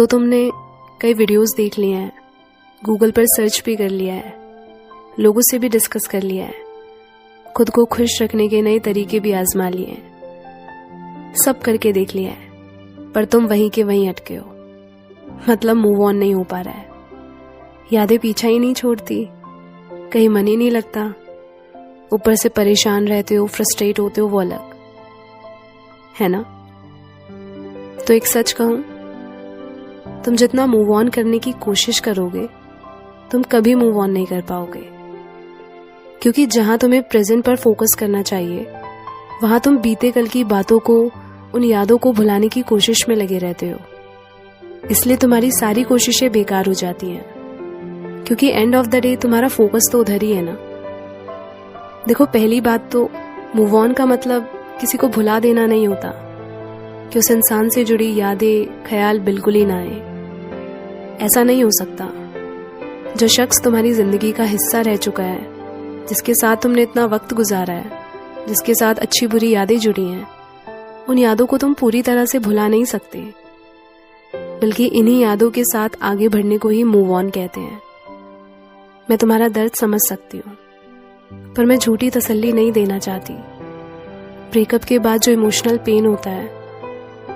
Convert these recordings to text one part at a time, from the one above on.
तो तुमने कई वीडियोस देख लिए हैं, गूगल पर सर्च भी कर लिया है, लोगों से भी डिस्कस कर लिया है, खुद को खुश रखने के नए तरीके भी आजमा लिए हैं, सब करके देख लिया है, पर तुम वहीं के वहीं अटके हो। मतलब मूव ऑन नहीं हो पा रहा है, यादें पीछा ही नहीं छोड़ती, कहीं मन ही नहीं लगता, ऊपर से परेशान रहते हो, फ्रस्ट्रेट होते हो, वो अलग है ना। तो एक सच कहूं, तुम जितना मूव ऑन करने की कोशिश करोगे तुम कभी मूव ऑन नहीं कर पाओगे, क्योंकि जहां तुम्हें प्रेजेंट पर फोकस करना चाहिए वहां तुम बीते कल की बातों को, उन यादों को भुलाने की कोशिश में लगे रहते हो। इसलिए तुम्हारी सारी कोशिशें बेकार हो जाती हैं, क्योंकि एंड ऑफ द डे तुम्हारा फोकस तो उधर ही है ना। देखो, पहली बात तो मूव ऑन का मतलब किसी को भुला देना नहीं होता कि उस इंसान से जुड़ी यादें, ख्याल बिल्कुल ही ना आए। ऐसा नहीं हो सकता। जो शख्स तुम्हारी जिंदगी का हिस्सा रह चुका है, जिसके साथ तुमने इतना वक्त गुजारा है, जिसके साथ अच्छी बुरी यादें जुड़ी हैं, उन यादों को तुम पूरी तरह से भुला नहीं सकते, बल्कि इन्हीं यादों के साथ आगे बढ़ने को ही मूव ऑन कहते हैं। मैं तुम्हारा दर्द समझ सकती हूँ, पर मैं झूठी तसल्ली नहीं देना चाहती। ब्रेकअप के बाद जो इमोशनल पेन होता है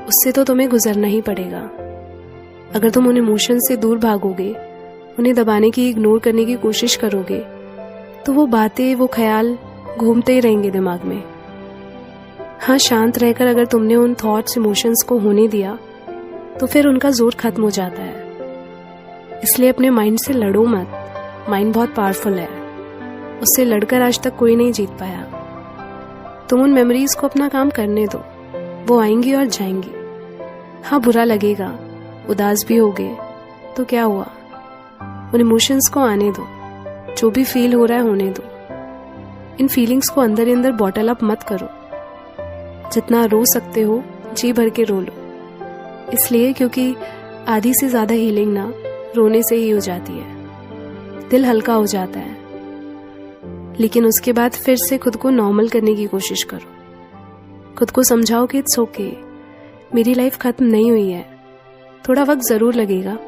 उससे तो तुम्हें गुजरना ही पड़ेगा। अगर तुम उन इमोशन से दूर भागोगे, उन्हें दबाने की, इग्नोर करने की कोशिश करोगे, तो वो बातें, वो ख्याल घूमते ही रहेंगे दिमाग में। हाँ, शांत रहकर अगर तुमने उन थॉट्स, इमोशंस को होने दिया तो फिर उनका जोर खत्म हो जाता है। इसलिए अपने माइंड से लड़ो मत। माइंड बहुत पावरफुल है, उससे लड़कर आज तक कोई नहीं जीत पाया। तुम उन मेमोरीज को अपना काम करने दो, वो आएंगी और जाएंगी। हाँ, बुरा लगेगा, उदास भी होगे, तो क्या हुआ, उन इमोशंस को आने दो, जो भी फील हो रहा है होने दो। इन फीलिंग्स को अंदर ही अंदर बॉटल अप मत करो। जितना रो सकते हो जी भर के रो लो, इसलिए क्योंकि आधी से ज्यादा हीलिंग ना रोने से ही हो जाती है। दिल हल्का हो जाता है, लेकिन उसके बाद फिर से खुद को नॉर्मल करने की कोशिश करो। खुद को समझाओ कि इट्स ओके, मेरी लाइफ खत्म नहीं हुई है, थोड़ा वक्त जरूर लगेगा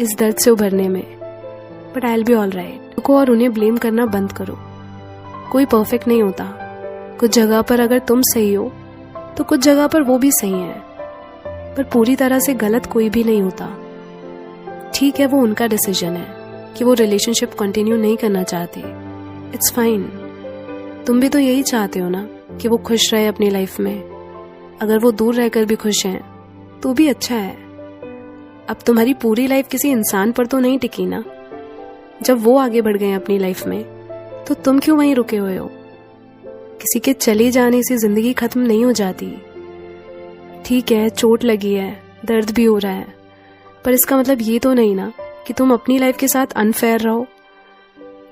इस दर्द से उभरने में, but I will be all right. को और उन्हें ब्लेम करना बंद करो। कोई परफेक्ट नहीं होता। कुछ जगह पर अगर तुम सही हो तो कुछ जगह पर वो भी सही है, पर पूरी तरह से गलत कोई भी नहीं होता। ठीक है, वो उनका डिसीजन है कि वो रिलेशनशिप कंटिन्यू नहीं करना चाहते। It's fine. तुम भी तो यही चाहते हो ना कि वो खुश रहे अपनी लाइफ में। अगर वो दूर रहकर भी खुश हैं तो भी अच्छा है। अब तुम्हारी पूरी लाइफ किसी इंसान पर तो नहीं टिकी ना। जब वो आगे बढ़ गए अपनी लाइफ में तो तुम क्यों वहीं रुके हुए हो? किसी के चले जाने से जिंदगी खत्म नहीं हो जाती। ठीक है, चोट लगी है, दर्द भी हो रहा है, पर इसका मतलब ये तो नहीं ना कि तुम अपनी लाइफ के साथ अनफेयर रहो।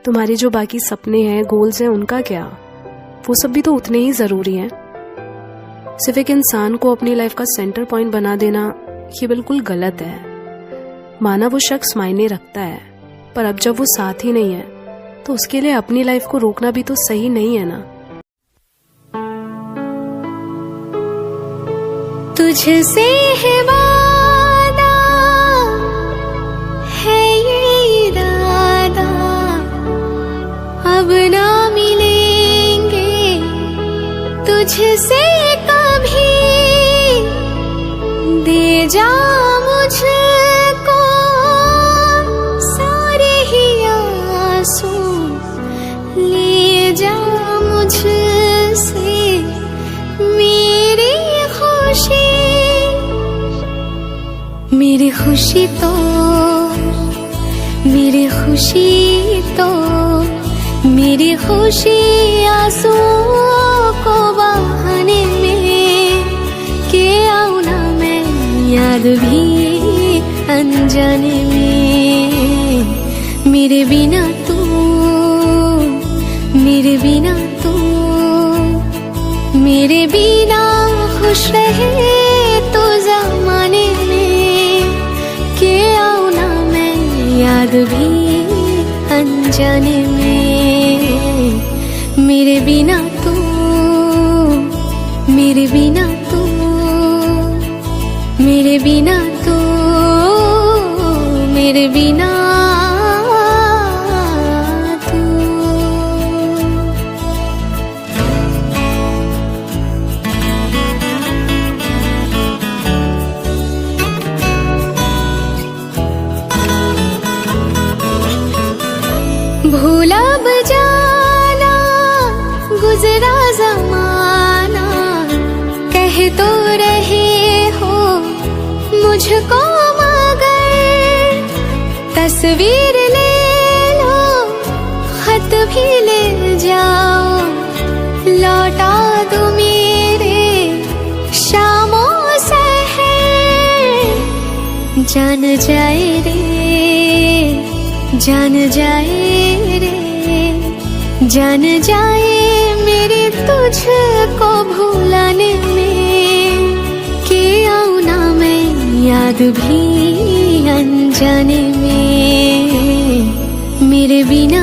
तुम्हारे जो बाकी सपने हैं, गोल्स हैं, उनका क्या? वो सब भी तो उतने ही जरूरी हैं। सिर्फ एक इंसान को अपनी लाइफ का सेंटर पॉइंट बना देना ये बिल्कुल गलत है। माना वो शख्स मायने रखता है, पर अब जब वो साथ ही नहीं है तो उसके लिए अपनी लाइफ को रोकना भी तो सही नहीं है ना। तुझसे है वादा, है ये इरादा, अब ना मिलेंगे तुझसे कभी। दे जा मुझको सारे ही आंसू, ले जा मुझसे मेरी खुशी। मेरी खुशी तो, मेरी खुशी तो, मेरी खुशी आंसुओं को बहाने में के आऊं ना मैं, याद भी अनजाने में। मेरे बिना तू, मेरे बिना तू, मेरे बिना खुश रहे तो ज़माने में के आऊं ना मैं, याद भी अनजाने में। मेरे बिना तू, मेरे बिना तू, मेरे बिना तू। तो रहे हो मुझको, मगर तस्वीर ले लो, खत भी ले जाओ, लौटा दो मेरे शामों सहर। जान जाए रे, जान जाए रे, जान जाए मेरे तुझको भुलाने में, कि आऊं ना मैं याद भी अनजाने में। मेरे बिना